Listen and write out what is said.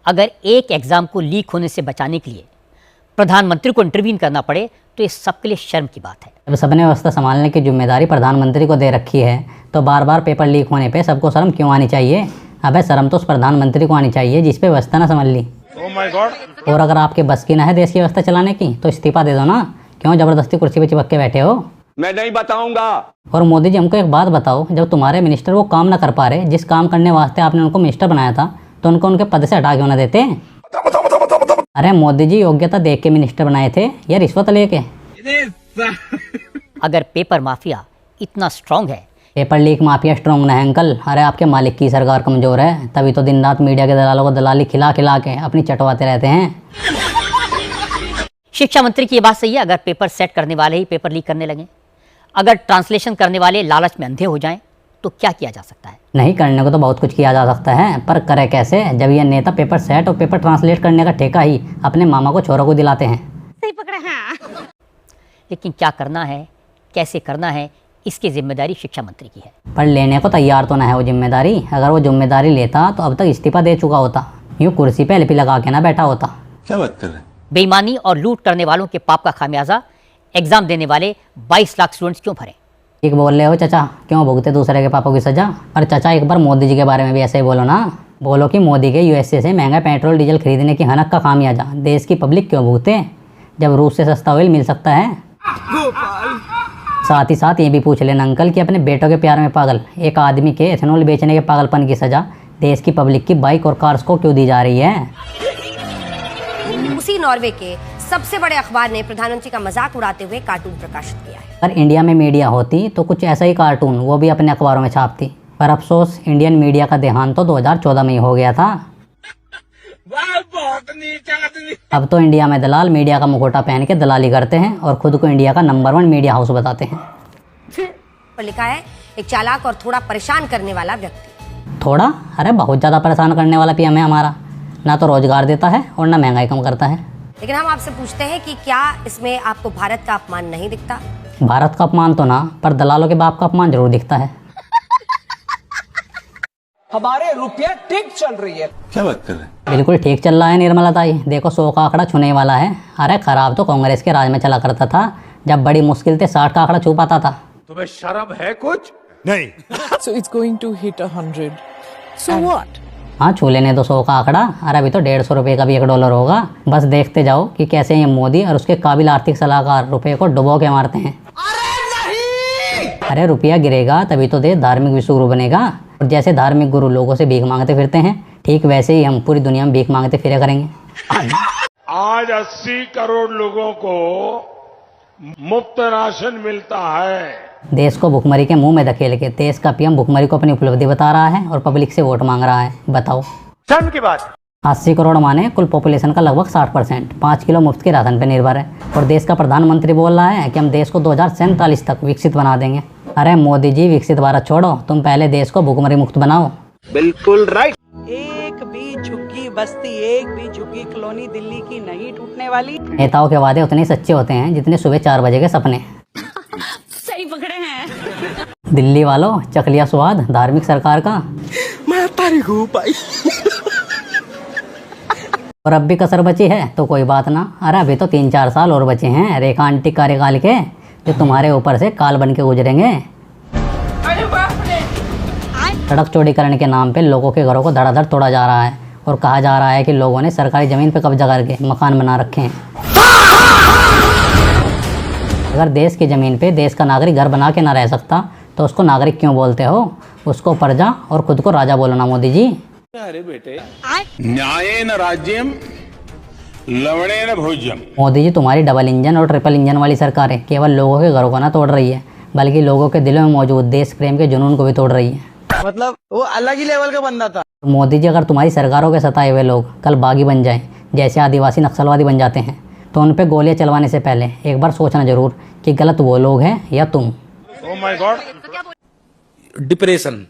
अगर एक एग्जाम को लीक होने से बचाने के लिए प्रधानमंत्री को इंटरवीन करना पड़े तो ये सबके लिए शर्म की बात है। जब सबने व्यवस्था संभालने की जिम्मेदारी प्रधानमंत्री को दे रखी है तो बार बार पेपर लीक होने पे सबको शर्म क्यों आनी चाहिए? अबे शर्म तो उस प्रधानमंत्री को आनी चाहिए जिस पे व्यवस्था ना संभाल ली। Oh my God! और अगर आपके बस की ना है देश की व्यवस्था चलाने की तो इस्तीफा दे दो ना, क्यों जबरदस्ती कुर्सी पे चिपक के बैठे हो? मैं नहीं बताऊंगा। और मोदी जी हमको एक बात बताओ, जब तुम्हारे मिनिस्टर वो काम ना कर पा रहे जिस काम करने वास्ते आपने उनको मिनिस्टर बनाया था तो उनको उनके पद से हटा क्यों ना देते? अरे मोदी जी योग्यता देख के मिनिस्टर बनाए थे या रिश्वत लेके? अगर पेपर माफिया इतना स्ट्रांग है, पेपर लीक माफिया स्ट्रांग ना है अंकल। अरे आपके मालिक की सरकार कमजोर है, तभी तो दिन रात मीडिया के दलालों को दलाली खिला खिला के अपनी चटवाते रहते हैं। शिक्षा मंत्री की ये बात सही है। अगर पेपर सेट करने वाले ही पेपर लीक करने लगे, अगर ट्रांसलेशन करने वाले लालच में अंधे हो जाएं, तो क्या किया जा सकता है? नहीं करने को तो बहुत कुछ किया जा सकता है, पर करे कैसे जब ये नेता पेपर सेट और पेपर ट्रांसलेट करने का ठेका ही अपने मामा को छोरों को दिलाते हैं। सही पकड़े हैं। लेकिन क्या करना है, कैसे करना है, इसकी जिम्मेदारी शिक्षा मंत्री की है। पर लेने को तैयार तो ना है वो जिम्मेदारी। अगर वो जिम्मेदारी लेता तो अब तक इस्तीफा दे चुका होता, यूँ कुर्सी पे एलपी लगा के ना बैठा होता। क्या बात कर रहे हैं? बेईमानी और लूट करने वालों के पाप का खामियाजा एग्जाम देने वाले 22 लाख स्टूडेंट्स क्यों भरे? ठीक बोल रहे हो चाचा, क्यों भुगते दूसरे के पापों की सजा? पर चाचा एक बार मोदी जी के बारे में भी ऐसे ही बोलो ना। बोलो कि मोदी के यूएसए से महंगा पेट्रोल डीजल खरीदने की हनक का खामियाजा देश की पब्लिक क्यों भुगते जब रूस से सस्ता ऑयल मिल सकता है? साथ ही साथ ये भी पूछ लेना अंकल कि अपने बेटों के प्यार में पागल एक आदमी के एथेनॉल बेचने के पागलपन की सजा देश की पब्लिक की बाइक और कार्स को क्यों दी जा रही है? उसी नॉर्वे के सबसे बड़े अखबार ने प्रधानमंत्री का मजाक उड़ाते हुए कार्टून प्रकाशित किया है। अगर इंडिया में मीडिया होती तो कुछ ऐसा ही कार्टून वो भी अपने अखबारों में छापती, पर अफसोस इंडियन मीडिया का देहांत तो 2014 में ही हो गया था। अब तो इंडिया में दलाल मीडिया का मुखौटा पहन के दलाली करते हैं और खुद को इंडिया का नंबर 1 मीडिया हाउस बताते हैं। पर लिखा है एक चालाक और थोड़ा परेशान करने वाला व्यक्ति। थोड़ा? अरे बहुत ज़्यादा परेशान करने वाला पीएम है हमारा। ना तो रोजगार देता है और ना महंगाई कम करता है। लेकिन हम आपसे पूछते हैं कि क्या इसमें आपको भारत का अपमान नहीं दिखता? भारत का अपमान तो ना, पर दलालों के बाप का अपमान जरूर दिखता है। हमारे रुपया ठीक चल रही है। क्या बात कर रहे हैं? बिल्कुल ठीक चल रहा है निर्मला ताई। देखो 100 का आंकड़ा छूने वाला है। अरे खराब तो कांग्रेस के राज में चला करता था, जब बड़ी मुश्किल से 60 का आंकड़ा छू पाता था। तुम्हें शर्म है कुछ? नहीं। So it's going to hit 100. So what? हाँ छू लेने दो 100 का आंकड़ा। अरे अभी तो 150 रुपये का भी $1 होगा। बस देखते जाओ कि कैसे ये मोदी और उसके काबिल आर्थिक सलाहकार रुपये को डुबो के मारते हैं। अरे रुपया गिरेगा तभी तो देश धार्मिक विश्वगुरु बनेगा। और जैसे धार्मिक गुरु लोगों से भीख मांगते फिरते हैं, ठीक वैसे ही हम पूरी दुनिया में भीख मांगते फिरे करेंगे। आज 80 करोड़ लोगों को मुफ्त राशन मिलता है। देश को भुखमरी के मुंह में धकेल के देश का पीएम भुखमरी को अपनी उपलब्धि बता रहा है और पब्लिक से वोट मांग रहा है। बताओ शर्म की बात। 80 करोड़ माने कुल पॉपुलेशन का लगभग 60%, 5 किलो मुफ्त के राशन पे निर्भर है। और देश का प्रधानमंत्री बोल रहा है कि हम देश को 2047 तक विकसित बना देंगे। अरे मोदी जी विकसित भारत छोड़ो, तुम पहले देश को भुखमरी मुक्त बनाओ। बिल्कुल राइट। एक भी झुग्गी बस्ती, एक भी झुग्गी कॉलोनी दिल्ली की नहीं टूटने वाली। नेताओं के वादे उतने सच्चे होते हैं जितने सुबह 4 बजे के सपने। सही पकड़े हैं। दिल्ली वालों चख लिया स्वाद धार्मिक सरकार का। मैं तारीख हूँ भाई। और अब भी कसर बची है तो कोई बात ना। अरे अभी तो 3-4 साल और बचे हैं रेखा आंटी कार्यकाल के, जो तुम्हारे ऊपर से काल बन के गुजरेंगे। सड़क चौड़ीकरण के नाम पे लोगों के घरों को धड़ाधड़ तोड़ा जा रहा है और कहा जा रहा है कि लोगों ने सरकारी जमीन पे कब्जा करके मकान बना रखे हैं। अगर देश की ज़मीन पे देश का नागरिक घर बना के ना रह सकता तो उसको नागरिक क्यों बोलते हो? उसको प्रजा और खुद को राजा बोलो ना मोदी जी। अरे बेटे, न्यायेन राज्यम लवणेन भोज्यम। मोदी जी तुम्हारी डबल इंजन और ट्रिपल इंजन वाली सरकारें केवल लोगों के घरों को ना तोड़ रही है, बल्कि लोगों के दिलों में मौजूद देश प्रेम के जुनून को भी तोड़ रही है। मतलब वो अलग ही लेवल का बंदा था। मोदी जी अगर तुम्हारी सरकारों के सताए हुए लोग कल बागी बन जाएं, जैसे आदिवासी नक्सलवादी बन जाते हैं, तो उन पे गोलियां चलवाने से पहले एक बार सोचना जरूर कि गलत वो लोग हैं या तुम। Oh my God! डिप्रेशन